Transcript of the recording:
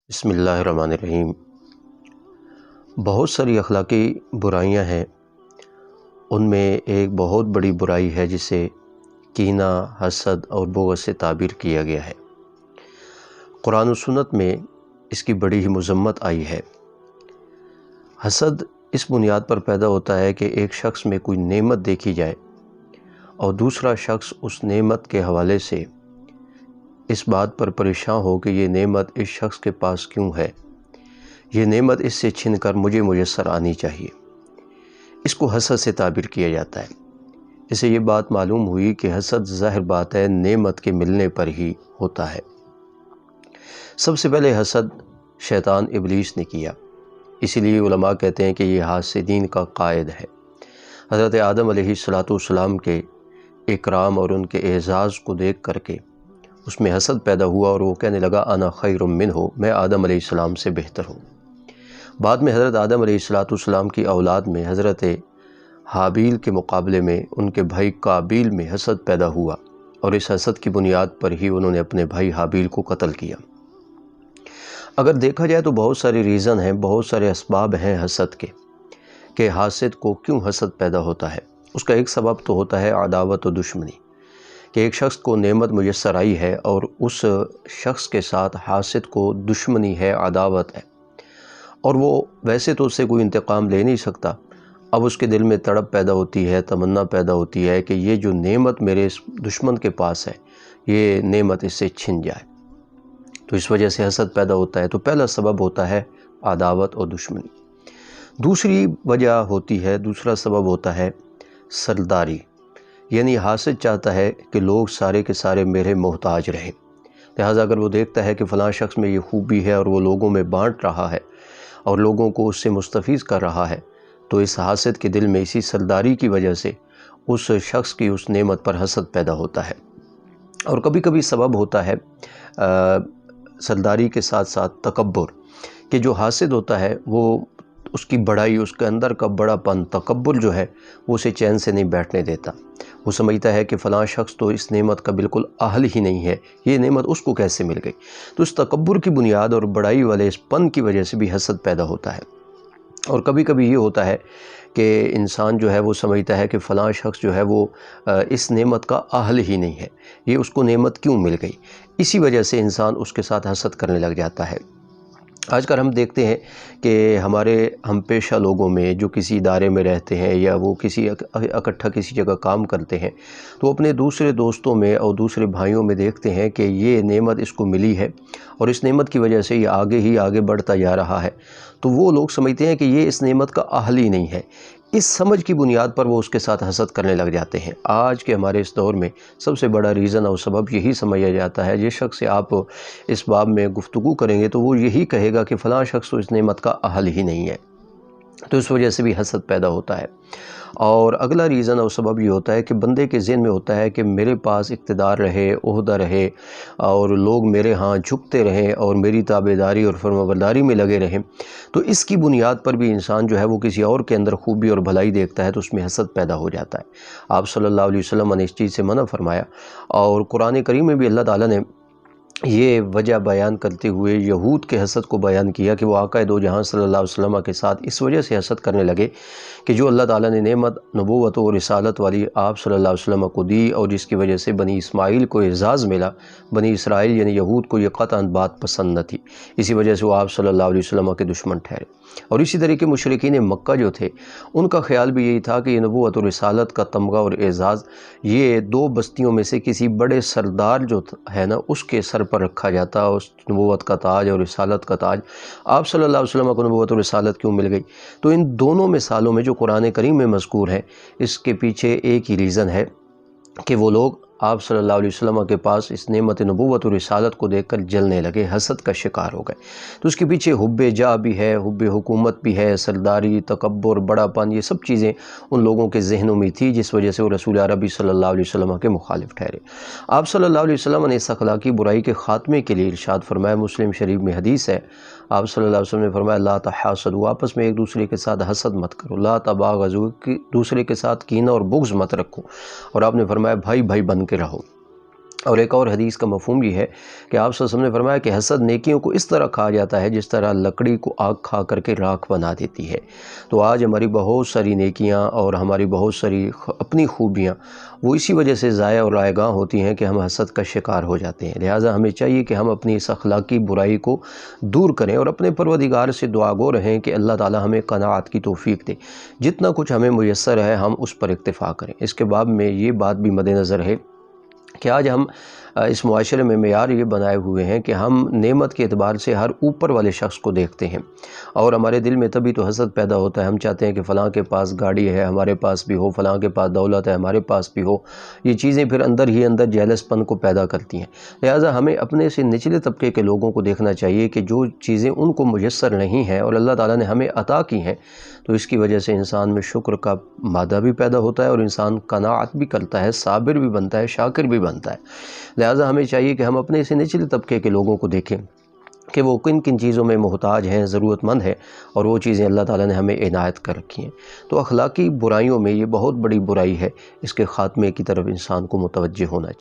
بسم اللہ الرحمن الرحیم۔ بہت ساری اخلاقی برائیاں ہیں، ان میں ایک بہت بڑی برائی ہے جسے کینہ، حسد اور بغض سے تعبیر کیا گیا ہے۔ قرآن و سنت میں اس کی بڑی ہی مذمت آئی ہے۔ حسد اس بنیاد پر پیدا ہوتا ہے کہ ایک شخص میں کوئی نعمت دیکھی جائے اور دوسرا شخص اس نعمت کے حوالے سے اس بات پر پریشان ہو کہ یہ نعمت اس شخص کے پاس کیوں ہے، یہ نعمت اس سے چھن کر مجھے میسر آنی چاہیے۔ اس کو حسد سے تعبیر کیا جاتا ہے۔ اس سے یہ بات معلوم ہوئی کہ حسد ظاہر بات ہے نعمت کے ملنے پر ہی ہوتا ہے۔ سب سے پہلے حسد شیطان ابلیس نے کیا، اسی لیے علماء کہتے ہیں کہ یہ حاسدین کا قائد ہے۔ حضرت آدم علیہ السلام کے اکرام اور ان کے اعزاز کو دیکھ کر کے اس میں حسد پیدا ہوا اور وہ کہنے لگا انا خیر منہ، میں آدم علیہ السلام سے بہتر ہوں۔ بعد میں حضرت آدم علیہ السلام کی اولاد میں حضرت حابیل کے مقابلے میں ان کے بھائی قابیل میں حسد پیدا ہوا اور اس حسد کی بنیاد پر ہی انہوں نے اپنے بھائی حابیل کو قتل کیا۔ اگر دیکھا جائے تو بہت سارے ریزن ہیں، بہت سارے اسباب ہیں حسد کے، کہ حاسد کو کیوں حسد پیدا ہوتا ہے۔ اس کا ایک سبب تو ہوتا ہے عداوت و دشمنی، کہ ایک شخص کو نعمت میسر آئی ہے اور اس شخص کے ساتھ حاسد کو دشمنی ہے، عداوت ہے، اور وہ ویسے تو اس سے کوئی انتقام لے نہیں سکتا۔ اب اس کے دل میں تڑپ پیدا ہوتی ہے، تمنا پیدا ہوتی ہے کہ یہ جو نعمت میرے اس دشمن کے پاس ہے، یہ نعمت اس سے چھن جائے، تو اس وجہ سے حسد پیدا ہوتا ہے۔ تو پہلا سبب ہوتا ہے عداوت اور دشمنی۔ دوسری وجہ ہوتی ہے، دوسرا سبب ہوتا ہے سرداری، یعنی حاسد چاہتا ہے کہ لوگ سارے کے سارے میرے محتاج رہیں، لہٰذا اگر وہ دیکھتا ہے کہ فلاں شخص میں یہ خوبی ہے اور وہ لوگوں میں بانٹ رہا ہے اور لوگوں کو اس سے مستفیض کر رہا ہے، تو اس حاسد کے دل میں اسی سرداری کی وجہ سے اس شخص کی اس نعمت پر حسد پیدا ہوتا ہے۔ اور کبھی کبھی سبب ہوتا ہے سرداری کے ساتھ ساتھ تکبر، کہ جو حاسد ہوتا ہے وہ اس کی بڑائی، اس کے اندر کا بڑا پن، تکبر جو ہے وہ اسے چین سے نہیں بیٹھنے دیتا۔ وہ سمجھتا ہے کہ فلاں شخص تو اس نعمت کا بالکل اہل ہی نہیں ہے، یہ نعمت اس کو کیسے مل گئی۔ تو اس تکبر کی بنیاد اور بڑائی والے اس پن کی وجہ سے بھی حسد پیدا ہوتا ہے۔ اور کبھی کبھی یہ ہوتا ہے کہ انسان جو ہے وہ سمجھتا ہے کہ فلاں شخص جو ہے وہ اس نعمت کا اہل ہی نہیں ہے، یہ اس کو نعمت کیوں مل گئی، اسی وجہ سے انسان اس کے ساتھ حسد کرنے لگ جاتا ہے۔ آج کل ہم دیکھتے ہیں کہ ہمارے ہم پیشہ لوگوں میں جو کسی ادارے میں رہتے ہیں یا وہ کسی اکٹھا کسی جگہ کام کرتے ہیں، تو اپنے دوسرے دوستوں میں اور دوسرے بھائیوں میں دیکھتے ہیں کہ یہ نعمت اس کو ملی ہے اور اس نعمت کی وجہ سے یہ آگے ہی آگے بڑھتا جا رہا ہے، تو وہ لوگ سمجھتے ہیں کہ یہ اس نعمت کا اہل ہی نہیں ہے۔ اس سمجھ کی بنیاد پر وہ اس کے ساتھ حسد کرنے لگ جاتے ہیں۔ آج کے ہمارے اس دور میں سب سے بڑا ریزن اور سبب یہی سمجھا جاتا ہے، جس شخص سے آپ اس باب میں گفتگو کریں گے تو وہ یہی کہے گا کہ فلاں شخص تو اس نعمت کا اہل ہی نہیں ہے، تو اس وجہ سے بھی حسد پیدا ہوتا ہے۔ اور اگلا ریزن اور سبب یہ ہوتا ہے کہ بندے کے ذہن میں ہوتا ہے کہ میرے پاس اقتدار رہے، عہدہ رہے اور لوگ میرے ہاں جھکتے رہیں اور میری تابعداری اور فرمانبرداری میں لگے رہیں، تو اس کی بنیاد پر بھی انسان جو ہے وہ کسی اور کے اندر خوبی اور بھلائی دیکھتا ہے تو اس میں حسد پیدا ہو جاتا ہے۔ آپ صلی اللہ علیہ وسلم نے اس چیز سے منع فرمایا، اور قرآن کریم میں بھی اللہ تعالیٰ نے یہ وجہ بیان کرتے ہوئے یہود کے حسد کو بیان کیا کہ وہ آقا دو جہاں صلی اللہ علیہ وسلم کے ساتھ اس وجہ سے حسد کرنے لگے کہ جو اللہ تعالیٰ نے نعمت نبوت و رسالت والی آپ صلی اللہ علیہ وسلم کو دی اور جس کی وجہ سے بنی اسماعیل کو اعزاز ملا، بنی اسرائیل یعنی یہود کو یہ قطعاً بات پسند نہ تھی، اسی وجہ سے وہ آپ صلی اللہ علیہ وسلم کے دشمن ٹھہرے۔ اور اسی طریقے مشرکین مکہ جو تھے، ان کا خیال بھی یہی تھا کہ یہ نبوت و رسالت کا تمغہ اور اعزاز یہ دو بستیوں میں سے کسی بڑے سردار جو ہے نا اس کے سر پر رکھا جاتا، اس نبوت کا تاج اور رسالت کا تاج۔ آپ صلی اللہ علیہ وسلم کو نبوت و رسالت کیوں مل گئی؟ تو ان دونوں مثالوں میں جو قرآن کریم میں مذکور ہیں، اس کے پیچھے ایک ہی ریزن ہے کہ وہ لوگ آپ صلی اللہ علیہ وسلم کے پاس اس نعمت نبوت و رسالت کو دیکھ کر جلنے لگے، حسد کا شکار ہو گئے۔ تو اس کے پیچھے حب جاہ بھی ہے، حب حکومت بھی ہے، سرداری، تکبر، بڑا پن، یہ سب چیزیں ان لوگوں کے ذہنوں میں تھی، جس وجہ سے وہ رسول عربی صلی اللہ علیہ وسلم کے مخالف ٹھہرے۔ آپ صلی اللہ علیہ وسلم نے اس اخلاقی برائی کے خاتمے کے لیے ارشاد فرمایا، مسلم شریف میں حدیث ہے، آپ صلی اللہ علیہ وسلم نے فرمایا لا تحاسدوا، آپس میں ایک دوسرے کے ساتھ حسد مت کرو، لا تباغضوا، دوسرے کے ساتھ کینہ اور بغض مت رکھو، اور آپ نے فرمایا بھائی بھائی بن کے رہو۔ اور ایک اور حدیث کا مفہوم یہ ہے کہ آپ صلی اللہ علیہ وسلم نے فرمایا کہ حسد نیکیوں کو اس طرح کھا جاتا ہے جس طرح لکڑی کو آگ کھا کر کے راکھ بنا دیتی ہے۔ تو آج ہماری بہت ساری نیکیاں اور ہماری بہت ساری اپنی خوبیاں وہ اسی وجہ سے ضائع اور رائے گاں ہوتی ہیں کہ ہم حسد کا شکار ہو جاتے ہیں۔ لہٰذا ہمیں چاہیے کہ ہم اپنی اس اخلاقی برائی کو دور کریں اور اپنے پروردگار سے دعا گو رہیں کہ اللہ تعالی ہمیں قناعت کی توفیق دے، جتنا کچھ ہمیں میسر ہے ہم اس پر اکتفا کریں۔ اس کے بعد میں یہ بات بھی مد نظر ہے کہ آج ہم اس معاشرے میں معیار یہ بنائے ہوئے ہیں کہ ہم نعمت کے اعتبار سے ہر اوپر والے شخص کو دیکھتے ہیں، اور ہمارے دل میں تبھی تو حسد پیدا ہوتا ہے۔ ہم چاہتے ہیں کہ فلاں کے پاس گاڑی ہے ہمارے پاس بھی ہو، فلاں کے پاس دولت ہے ہمارے پاس بھی ہو۔ یہ چیزیں پھر اندر ہی اندر جیلس پن کو پیدا کرتی ہیں۔ لہٰذا ہمیں اپنے سے نچلے طبقے کے لوگوں کو دیکھنا چاہیے کہ جو چیزیں ان کو میسر نہیں ہیں اور اللہ تعالیٰ نے ہمیں عطا کی ہیں، تو اس کی وجہ سے انسان میں شکر کا مادہ بھی پیدا ہوتا ہے اور انسان قناعت بھی کرتا ہے، صابر بھی بنتا ہے، شاکر بھی بنتا ہے۔ لہٰذا ہمیں چاہیے کہ ہم اپنے سے نچلے طبقے کے لوگوں کو دیکھیں کہ وہ کن کن چیزوں میں محتاج ہیں، ضرورت مند ہیں، اور وہ چیزیں اللہ تعالیٰ نے ہمیں عنایت کر رکھی ہیں۔ تو اخلاقی برائیوں میں یہ بہت بڑی برائی ہے، اس کے خاتمے کی طرف انسان کو متوجہ ہونا چاہیے۔